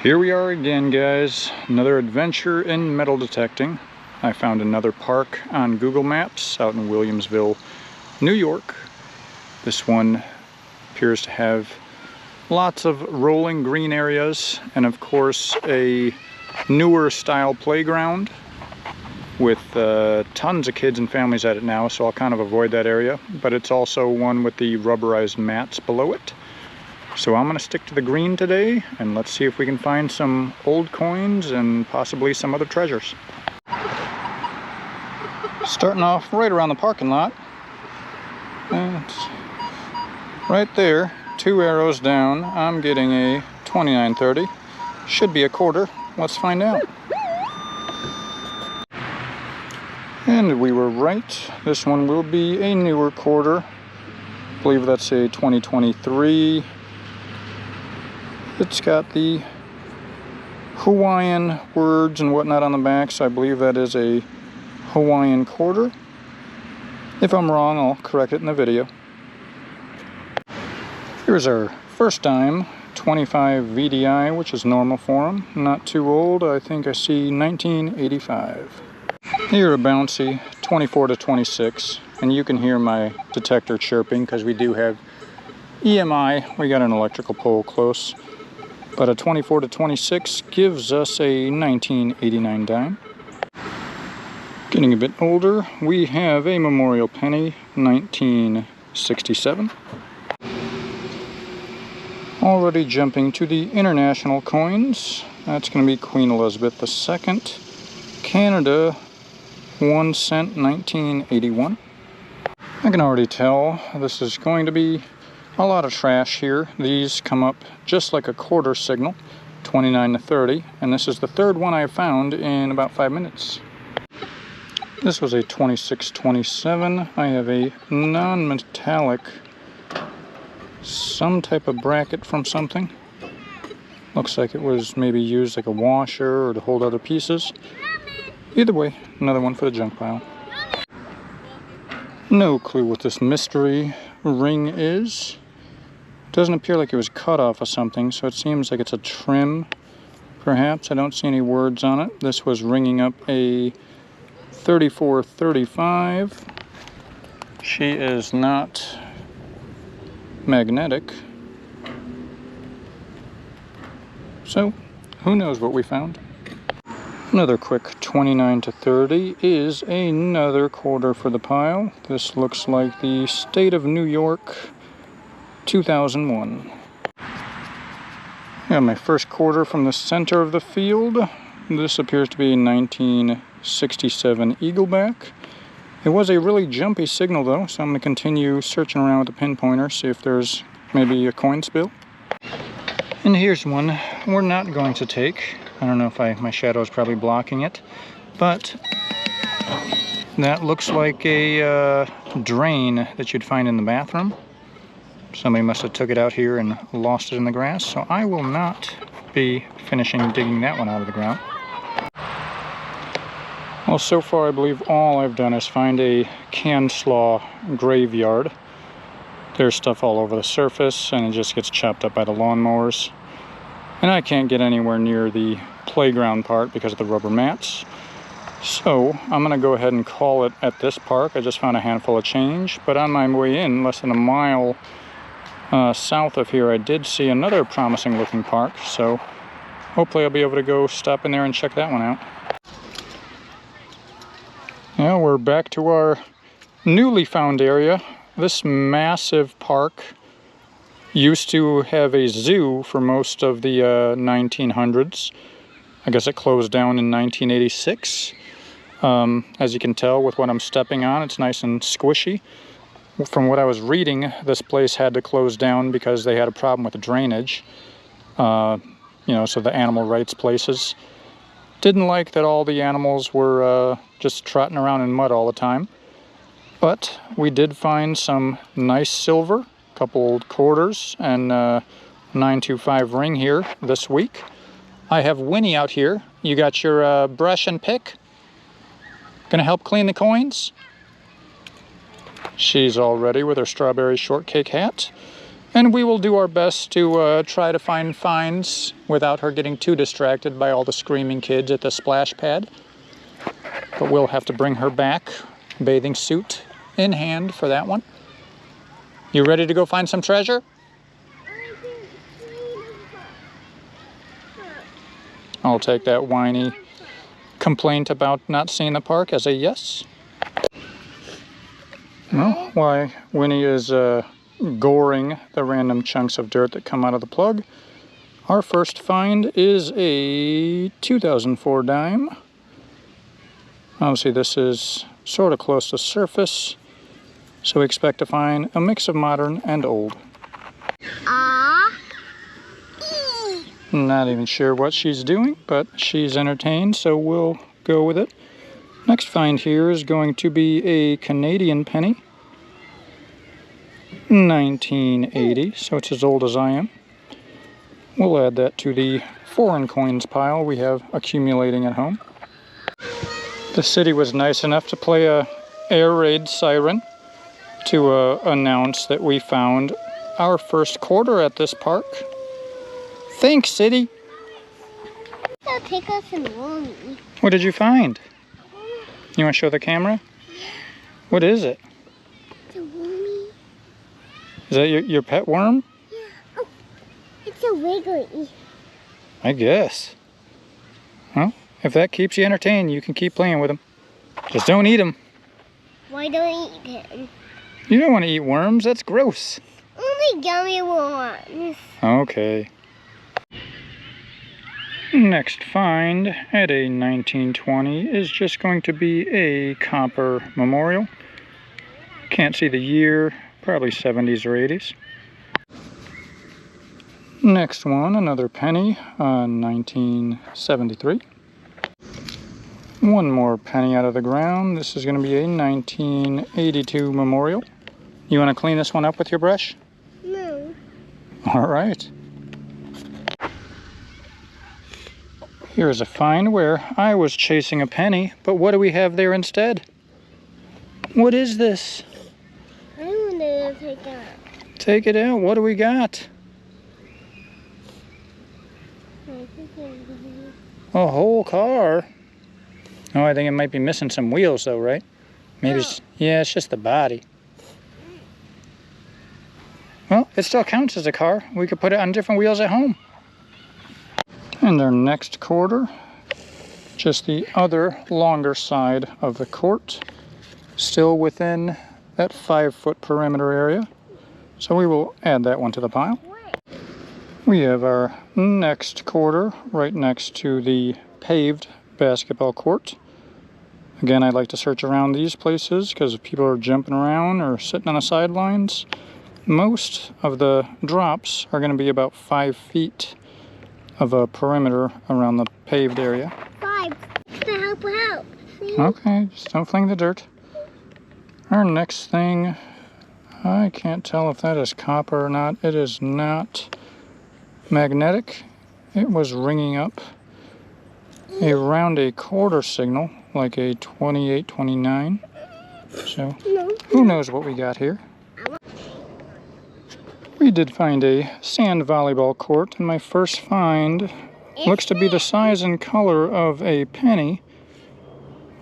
Here we are again, guys. Another adventure in metal detecting. I found another park on Google Maps out in Williamsville, New York. This one appears to have lots of rolling green areas and of course a newer style playground with tons of kids and families at it now, so I'll kind of avoid that area. But it's also one with the rubberized mats below it. So I'm going to stick to the green today, and let's see if we can find some old coins and possibly some other treasures. Starting off right around the parking lot. It's right there, 2 arrows down. I'm getting a 29.30. Should be a quarter. Let's find out. And we were right. This one will be a newer quarter. I believe that's a 2023. It's got the Hawaiian words and whatnot on the back, so I believe that is a Hawaiian quarter. If I'm wrong, I'll correct it in the video. Here's our first dime, 25 VDI, which is normal for them. Not too old. I think I see 1985. Here a bouncy 24 to 26, and you can hear my detector chirping because we do have EMI. We got an electrical pole close. But a 24 to 26 gives us a 1989 dime. Getting a bit older, we have a memorial penny, 1967. Already jumping to the international coins. That's going to be Queen Elizabeth II. Canada, 1 cent, 1981. I can already tell this is going to be a lot of trash here. These come up just like a quarter signal, 29 to 30, and this is the third one I found in about 5 minutes. This was a 2627. I have a non-metallic, some type of bracket from something. Looks like it was maybe used like a washer or to hold other pieces. Either way, another one for the junk pile. No clue what this mystery ring is. Doesn't appear like it was cut off of something, so it seems like it's a trim, perhaps. I don't see any words on it. This was ringing up a 3435. She is not magnetic. So, who knows what we found. Another quick 29 to 30 is another quarter for the pile. This looks like the state of New York, 2001. Got my first quarter from the center of the field. This appears to be a 1967 Eagleback. It was a really jumpy signal though, so I'm going to continue searching around with the pinpointer, see if there's maybe a coin spill. And here's one we're not going to take. I don't know if my shadow is probably blocking it, but that looks like a drain that you'd find in the bathroom. Somebody must have took it out here and lost it in the grass, so I will not be finishing digging that one out of the ground. Well, so far I believe all I've done is find a can slaw graveyard. There's stuff all over the surface and it just gets chopped up by the lawnmowers. And I can't get anywhere near the playground part because of the rubber mats. So I'm going to go ahead and call it at this park. I just found a handful of change, but on my way in, less than a mile south of here, I did see another promising looking park. So hopefully I'll be able to go stop in there and check that one out. Now we're back to our newly found area. This massive park used to have a zoo for most of the 1900s. I guess it closed down in 1986. As you can tell with what I'm stepping on, it's nice and squishy. From what I was reading, this place had to close down because they had a problem with the drainage. So the animal rights places didn't like that all the animals were just trotting around in mud all the time. But we did find some nice silver, a couple old quarters, and 925 ring here this week. I have Winnie out here. You got your brush and pick? Gonna help clean the coins? She's all ready with her strawberry shortcake hat. And we will do our best to try to find finds without her getting too distracted by all the screaming kids at the splash pad. But we'll have to bring her back, bathing suit in hand for that one. You ready to go find some treasure? I'll take that whiny complaint about not seeing the park as a yes. Well, while Winnie is goring the random chunks of dirt that come out of the plug, our first find is a 2004 dime. Obviously this is sort of close to surface, so we expect to find a mix of modern and old. Not even sure what she's doing, but she's entertained, so we'll go with it. Next find here is going to be a Canadian penny. 1980, so it's as old as I am. We'll add that to the foreign coins pile we have accumulating at home. The city was nice enough to play a air raid siren to announce that we found our first quarter at this park. Thanks, city. They'll take us in Woomy. What did you find? You want to show the camera? What is it? It's a Woomy. Is that your pet worm? Yeah. Oh, it's a wiggly. I guess. Well, if that keeps you entertained, you can keep playing with them. Just don't eat them. Why don't you eat them? You don't want to eat worms. That's gross. Only gummy worms. Okay. Next find at a 1920 is just going to be a copper memorial. Can't see the year, probably 70s or 80s. Next one, another penny, 1973. One more penny out of the ground. This is going to be a 1982 memorial. You want to clean this one up with your brush? No. All right. Here's a find where I was chasing a penny, but what do we have there instead? What is this? I want to take it out. Take it out. What do we got? A whole car. Oh, I think it might be missing some wheels though, right? Maybe it's, yeah, it's just the body. Well, it still counts as a car. We could put it on different wheels at home. And our next quarter, just the other longer side of the court, still within that 5-foot perimeter area. So we will add that one to the pile. We have our next quarter right next to the paved basketball court. Again, I like to search around these places because if people are jumping around or sitting on the sidelines, most of the drops are going to be about 5 feet of a perimeter around the paved area. 5. To help out. See? Okay, just don't fling the dirt. Our next thing, I can't tell if that is copper or not. It is not magnetic. It was ringing up around a quarter signal, like a 28, 29. So, who knows what we got here? We did find a sand volleyball court, and my first find looks to be the size and color of a penny,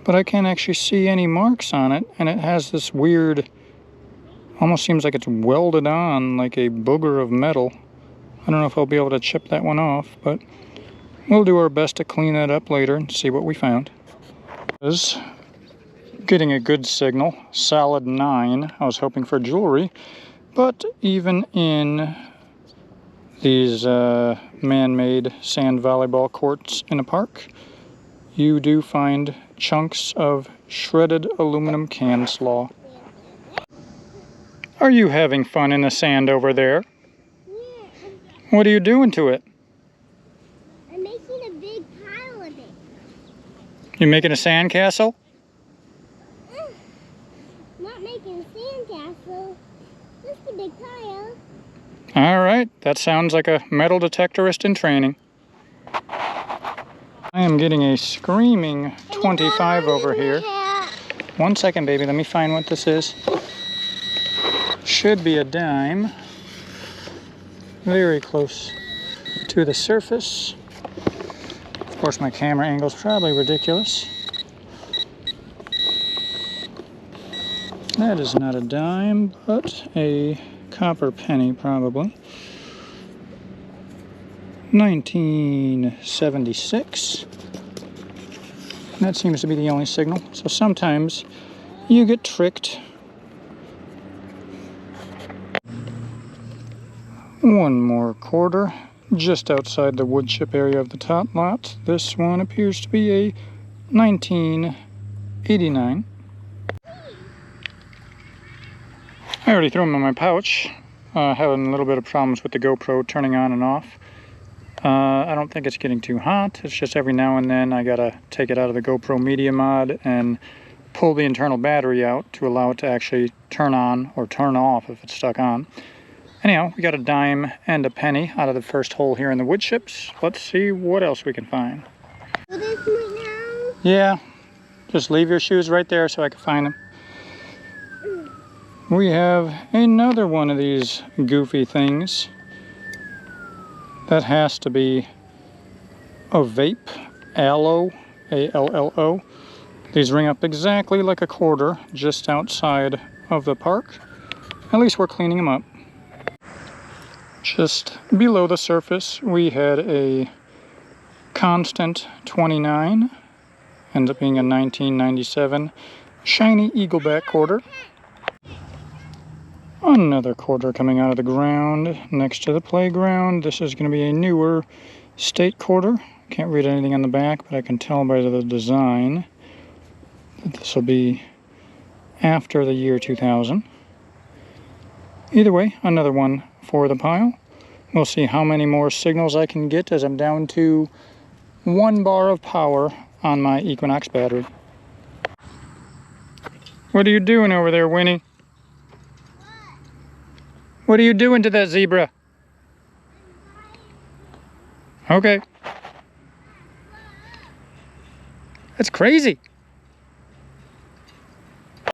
but I can't actually see any marks on it, and it has this weird, almost seems like it's welded on like a booger of metal. I don't know if I'll be able to chip that one off, but we'll do our best to clean that up later and see what we found. Is getting a good signal, solid 9. I was hoping for jewelry. But even in these man-made sand volleyball courts in a park, you do find chunks of shredded aluminum can slaw. Are you having fun in the sand over there? Yeah. What are you doing to it? I'm making a big pile of it. You making a sand castle? Not making a sand castle. Just a big pile. All right, that sounds like a metal detectorist in training. I am getting a screaming 25 over here. 1 second, baby, let me find what this is. Should be a dime. very close to the surface. Of course, my camera angle's probably ridiculous. That is not a dime, but a copper penny, probably. 1976. That seems to be the only signal. So sometimes you get tricked. One more quarter, just outside the wood chip area of the top lot. This one appears to be a 1989. I already threw them in my pouch. Having a little bit of problems with the GoPro turning on and off. I don't think it's getting too hot. It's just every now and then I gotta take it out of the GoPro media mod and pull the internal battery out to allow it to actually turn on or turn off if it's stuck on. Anyhow, we got a dime and a penny out of the first hole here in the wood chips. Let's see what else we can find. This right now? Yeah, just leave your shoes right there so I can find them. We have another one of these goofy things. That has to be a vape, allo, A-L-L-O. These ring up exactly like a quarter just outside of the park. At least we're cleaning them up. Just below the surface, we had a constant 29, ends up being a 1997 shiny eagleback quarter. Another quarter coming out of the ground next to the playground. This is going to be a newer state quarter. Can't read anything on the back, but I can tell by the design that this will be after the year 2000. Either way, another one for the pile. We'll see how many more signals I can get as I'm down to 1 bar of power on my Equinox battery. What are you doing over there, Winnie? What are you doing to that zebra? Okay. That's crazy.